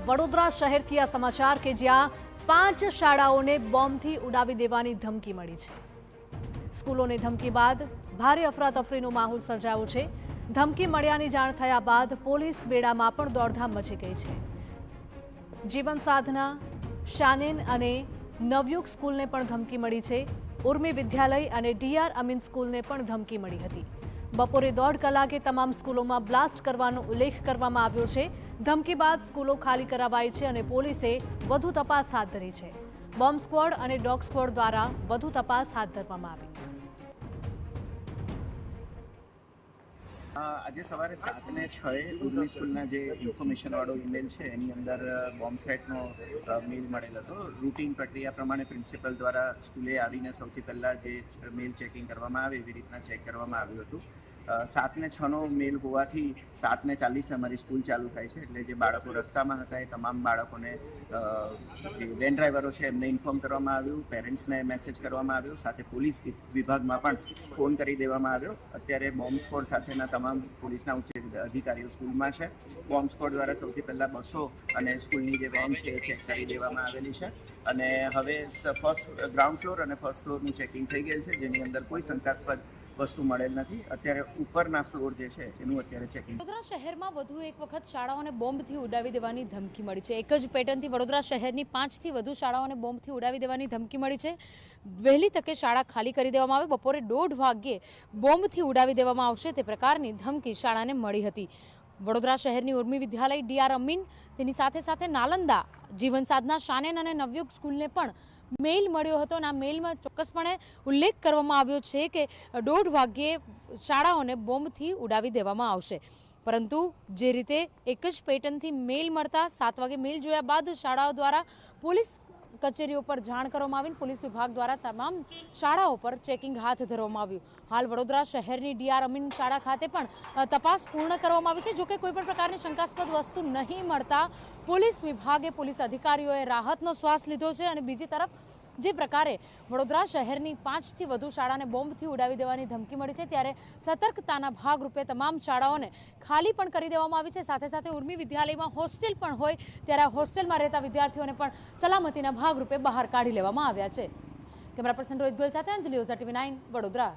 વડોદરા શહેરથી આ સમાચાર કે જ્યાં 5 શાળાઓને બોમ્બથી ઉડાવી દેવાની ધમકી મળી છે। સ્કૂલોની ધમકી બાદ ભારે અફરાતફરીનો માહોલ સર્જાયો છે। ધમકી મળ્યાની જાણ થયા બાદ પોલીસ બેડામાં પણ દોડધામ મચી ગઈ છે। જીવન સાધના, શાનેન અને નવયુગ સ્કૂલને પણ ધમકી મળી છે। ઉર્મી વિદ્યાલય અને ડીઆર અમીન સ્કૂલને પણ ધમકી મળી હતી। બપોરે 1.5 કલાકે તમામ સ્કૂલોમાં બ્લાસ્ટ કરવાનો ઉલ્લેખ કરવામાં આવ્યો છે। ધમકી બાદ સ્કૂલો ખાલી કરાવાઈ છે અને પોલીસે વધુ તપાસ હાથ ધરી છે। બોમ્બ સ્ક્વોડ અને ડોગ સ્ક્વોડ દ્વારા વધુ તપાસ હાથ ધરવામાં આવી। આજે સવારે 7:06 ઉર્મી સ્કૂલના જે ઇન્ફોર્મેશનવાળો ઈમેલ છે એની અંદર બોમ્બ થ્રેટનો મેલ મળેલ હતો। રૂટીન પ્રક્રિયા પ્રમાણે પ્રિન્સિપલ દ્વારા સ્કૂલે આવીને સૌથી પહેલાં જે મેલ ચેકિંગ કરવામાં આવે એવી રીતના ચેક કરવામાં આવ્યું હતું। 7:06નો મેલ હોવાથી 7:40 અમારી સ્કૂલ ચાલુ થાય છે, એટલે જે બાળકો રસ્તામાં હતા એ તમામ બાળકોને જે વેન ડ્રાઈવરો છે એમને ઇન્ફોર્મ કરવામાં આવ્યું, પેરેન્ટ્સને મેસેજ કરવામાં આવ્યો, સાથે પોલીસ વિભાગમાં પણ ફોન કરી દેવામાં આવ્યો। અત્યારે બોમ્બ સ્ક્વોડ સાથેના તમામ પોલીસના ઉચ્ચ અધિકારીઓ સ્કૂલમાં છે। બોમ્બ સ્ક્વોડ દ્વારા સૌથી પહેલાં બસો અને સ્કૂલની જે વેન છે એ ચેક કરી દેવામાં આવેલી છે અને હવે ગ્રાઉન્ડ ફ્લોર અને ફર્સ્ટ ફ્લોરનું ચેકિંગ થઈ ગયેલ છે, જેની અંદર કોઈ શંકાસ્પદ વસ્તુ મળેલ નથી। અત્યારે ઉપરના ફ્લોર જે છે એનું અત્યારે ચેકિંગ। વડોદરા શહેરમાં વધુ એક વખત શાળાઓને બોમ્બથી ઉડાવી દેવાની ધમકી મળી છે। એક જ પેટર્નથી વડોદરા શહેરની 5થી વધુ શાળાઓને બોમ્બથી ઉડાવી દેવાની ધમકી મળી છે। વહેલી તકે શાળા ખાલી કરી દેવામાં આવે, બપોરે 1:30 વાગ્યે બોમ્બથી ઉડાવી દેવામાં આવશે તે પ્રકારની ધમકી શાળાને મળી હતી। વડોદરા શહેરની ઉર્મી વિદ્યાલય, ડીઆર અમીન, તેની સાથે સાથે નાલંદા, જીવન સાધના, શાનેન અને નવયુગ સ્કૂલને પણ મેલ મળ્યો હતો અને આ મેલમાં ચોક્કસપણે ઉલ્લેખ કરવામાં આવ્યો છે કે 1:30 વાગ્યે શાળાઓને બોમ્બથી ઉડાવી દેવામાં આવશે। પરંતુ જે રીતે એક જ પેટર્નથી મેલ મળતા 7 વાગે મેલ જોયા બાદ શાળાઓ દ્વારા પોલીસ કચેરીઓ પર જાણ કરવામાં આવી, પોલીસ વિભાગ દ્વારા તમામ શાળાઓ પર ચેકિંગ હાથ ધરવામાં આવ્યું। હાલ વડોદરા શહેરની ડીઆર અમીન શાળા ખાતે પણ તપાસ પૂર્ણ કરવામાં આવી છે। જોકે કોઈ પણ પ્રકારની શંકાસ્પદ વસ્તુ નહીં મળતા પોલીસ વિભાગે, પોલીસ અધિકારીઓએ રાહતનો શ્વાસ લીધો છે અને બીજી તરફ જે પ્રકારે વડોદરા શહેરની 5થી વધુ શાળાને બોમ્બથી ઉડાવી દેવાની ધમકી મળી છે ત્યારે સતર્કતાના ભાગરૂપે તમામ શાળાઓને ખાલી પણ કરી દેવામાં આવી છે। સાથે સાથે ઉર્મી વિદ્યાલયમાં હોસ્ટેલ પણ હોય ત્યારે આ હોસ્ટેલમાં રહેતા વિદ્યાર્થીઓને પણ સલામતીના ભાગરૂપે બહાર કાઢી લેવામાં આવ્યા છે। કેમેરા પર્સન રોહિત ગોયલ સાથે અંજલિ ઓઝા, TV9 વડોદરા।